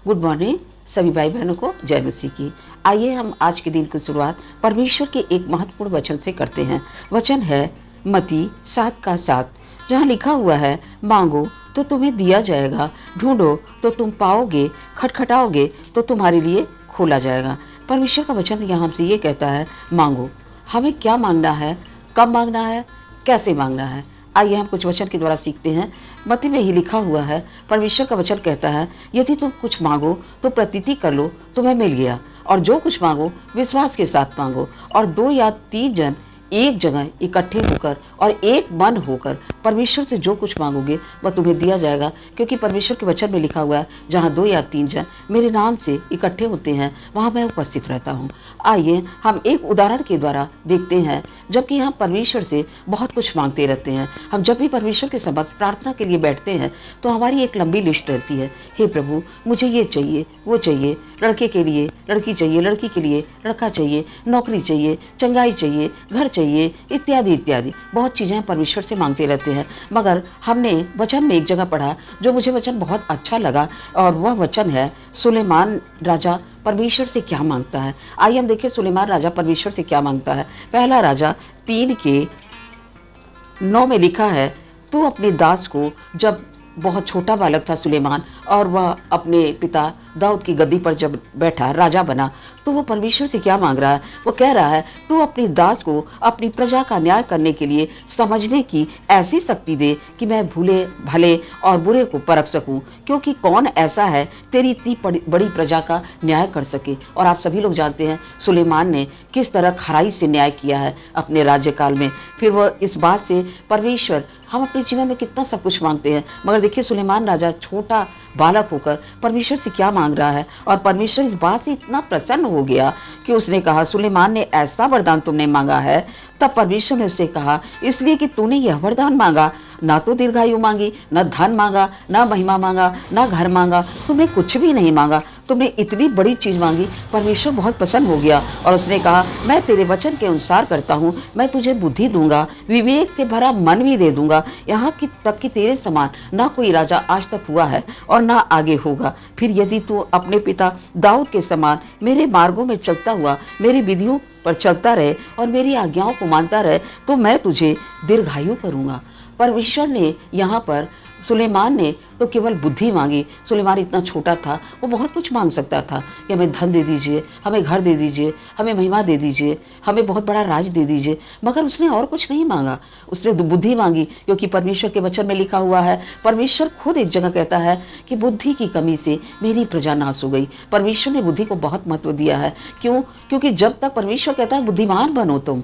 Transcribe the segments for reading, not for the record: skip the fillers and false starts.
Good morning सभी भाई बहनों को जय मसीह की। आइए हम आज के दिन की शुरुआत परमेश्वर के एक महत्वपूर्ण वचन से करते हैं। वचन है मत्ती 7:7, जहाँ लिखा हुआ है, मांगो तो तुम्हें दिया जाएगा, ढूंढो तो तुम पाओगे, खटखटाओगे तो तुम्हारे लिए खोला जाएगा। परमेश्वर का वचन यहाँ हमसे ये कहता है, मांगो। हमें क्या मांगना है, कब मांगना है, कैसे मांगना है। आइए हम कुछ वचन के द्वारा सीखते हैं। मत्ती में ही लिखा हुआ है, परमेश्वर का वचन कहता है, यदि तुम कुछ मांगो तो प्रतीति कर लो, तुम्हें मिल गया। और जो कुछ मांगो विश्वास के साथ मांगो, और 2 या 3 जन एक जगह इकट्ठे होकर और एक मन होकर परमेश्वर से जो कुछ मांगोगे वह तुम्हें दिया जाएगा। क्योंकि परमेश्वर के वचन में लिखा हुआ है, जहाँ 2 या 3 जन मेरे नाम से इकट्ठे होते हैं, वहाँ मैं उपस्थित रहता हूँ। आइए हम एक उदाहरण के द्वारा देखते हैं। जबकि हम परमेश्वर से बहुत कुछ मांगते रहते हैं, हम जब भी परमेश्वर के समक्ष प्रार्थना के लिए बैठते हैं तो हमारी एक लंबी लिस्ट रहती है। हे प्रभु, मुझे ये चाहिए, वो चाहिए, लड़के के लिए लड़की चाहिए, लड़की के लिए लड़का चाहिए, नौकरी चाहिए, चंगाई चाहिए, घर चाहिए, इत्यादि इत्यादि बहुत चीज़ें हम परमेश्वर से मांगते रहते हैं। मगर हमने वचन में एक जगह पढ़ा जो मुझे वचन बहुत अच्छा लगा, और वह वचन है सुलेमान राजा परमेश्वर से क्या मांगता है। आइए हम देखें सुलेमान राजा परमेश्वर से क्या मांगता है। पहला राजा 3:9 में लिखा है, तू अपने दास को, जब बहुत छोटा बालक था सुलेमान और वह अपने पिता दाऊद की गद्दी पर जब बैठा, राजा बना, तो वो परमेश्वर से क्या मांग रहा है। वो कह रहा है, तू अपनी दास को अपनी प्रजा का न्याय करने के लिए समझने की ऐसी शक्ति दे कि मैं भूले भले और बुरे को परख सकूं। क्योंकि कौन ऐसा है तेरी इतनी बड़ी प्रजा का न्याय कर सके। और आप सभी लोग जानते हैं सुलेमान ने किस तरह खराई से न्याय किया है अपने राज्यकाल में। फिर वह इस बात से परमेश्वर, हम अपने जीवन में कितना सब कुछ मांगते हैं, मगर देखिए सुलेमान राजा छोटा बालक होकर परमेश्वर से क्या मांग रहा है। और परमेश्वर इस बात से इतना प्रसन्न हो गया कि उसने कहा, सुलेमान ने ऐसा वरदान तुमने मांगा है। तब परमेश्वर ने उससे कहा, इसलिए कि तूने यह वरदान मांगा, ना तो दीर्घायु मांगी, ना धन मांगा, ना महिमा मांगा, ना घर मांगा, तुमने कुछ भी नहीं मांगा, तुमने इतनी बड़ी चीज मांगी। परमेश्वर बहुत प्रसन्न हो गया और उसने कहा, मैं तेरे वचन के अनुसार करता हूँ, मैं तुझे बुद्धि दूंगा, विवेक से भरा मन भी दे दूंगा, यहाँ की तक कि तेरे समान ना कोई राजा आज तक हुआ है और ना आगे होगा। फिर यदि तू अपने पिता दाऊद के समान मेरे मार्गों में चलता हुआ मेरी विधियों पर चलता रहे और मेरी आज्ञाओं को मानता रहे, तो मैं तुझे दीर्घायु करूंगा। परमेश्वर ने यहाँ पर, सुलेमान ने तो केवल बुद्धि मांगी। सुलेमान इतना छोटा था, वो बहुत कुछ मांग सकता था कि हमें धन दे दीजिए, हमें घर दे दीजिए, हमें महिमा दे दीजिए, हमें बहुत बड़ा राज दे दीजिए, मगर उसने और कुछ नहीं मांगा। उसने बुद्धि मांगी, क्योंकि परमेश्वर के वचन में लिखा हुआ है, परमेश्वर खुद एक जगह कहता है कि बुद्धि की कमी से मेरी प्रजा नाश हो गई। परमेश्वर ने बुद्धि को बहुत महत्व दिया है। क्यों? क्योंकि जब तक परमेश्वर कहता है बुद्धिमान बनो, तुम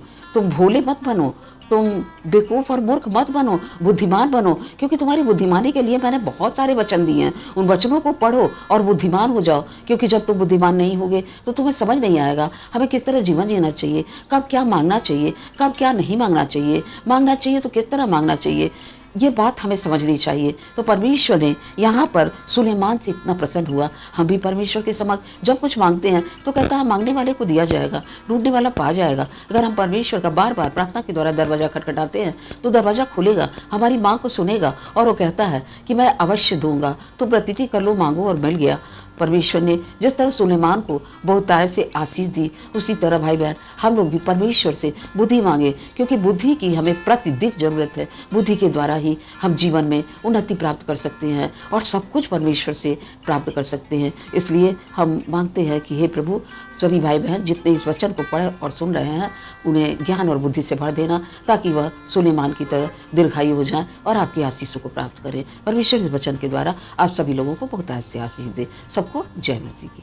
भोले मत बनो, तुम बेवकूफ़ और मूर्ख मत बनो, बुद्धिमान बनो। क्योंकि तुम्हारी बुद्धिमानी के लिए मैंने बहुत सारे वचन दिए हैं, उन वचनों को पढ़ो और बुद्धिमान हो जाओ। क्योंकि जब तुम बुद्धिमान नहीं होगे तो तुम्हें समझ नहीं आएगा हमें किस तरह जीवन जीना चाहिए, कब क्या मांगना चाहिए, कब क्या नहीं मांगना चाहिए, मांगना चाहिए तो किस तरह मांगना चाहिए, ये बात हमें समझनी चाहिए। तो परमेश्वर ने यहाँ पर सुलेमान से इतना प्रसन्न हुआ। हम भी परमेश्वर के समक्ष जब कुछ मांगते हैं तो कहता है, मांगने वाले को दिया जाएगा, ढूंढने वाला पा जाएगा। अगर हम परमेश्वर का बार बार प्रार्थना के द्वारा दरवाजा खटखटाते हैं तो दरवाजा खुलेगा, हमारी मांग को सुनेगा और वो कहता है कि मैं अवश्य दूंगा। तो प्रतीति कर लो, मांगो और मिल गया। परमेश्वर ने जिस तरह सुलेमान को बहुतायत से आशीष दी, उसी तरह भाई बहन हम लोग भी परमेश्वर से बुद्धि मांगे। क्योंकि बुद्धि की हमें प्रतिदिन जरूरत है। बुद्धि के द्वारा ही हम जीवन में उन्नति प्राप्त कर सकते हैं और सब कुछ परमेश्वर से प्राप्त कर सकते हैं। इसलिए हम मांगते हैं कि हे प्रभु, सभी भाई बहन जितने इस वचन को पढ़ और सुन रहे हैं, उन्हें ज्ञान और बुद्धि से भर देना, ताकि वह सुलेमान की तरह दीर्घायु हो जाए और आपकी आशीषों को प्राप्त करें। परमेश्वर इस वचन के द्वारा आप सभी लोगों को बहुतायत से आशीष दे। सबको जय मसीह की।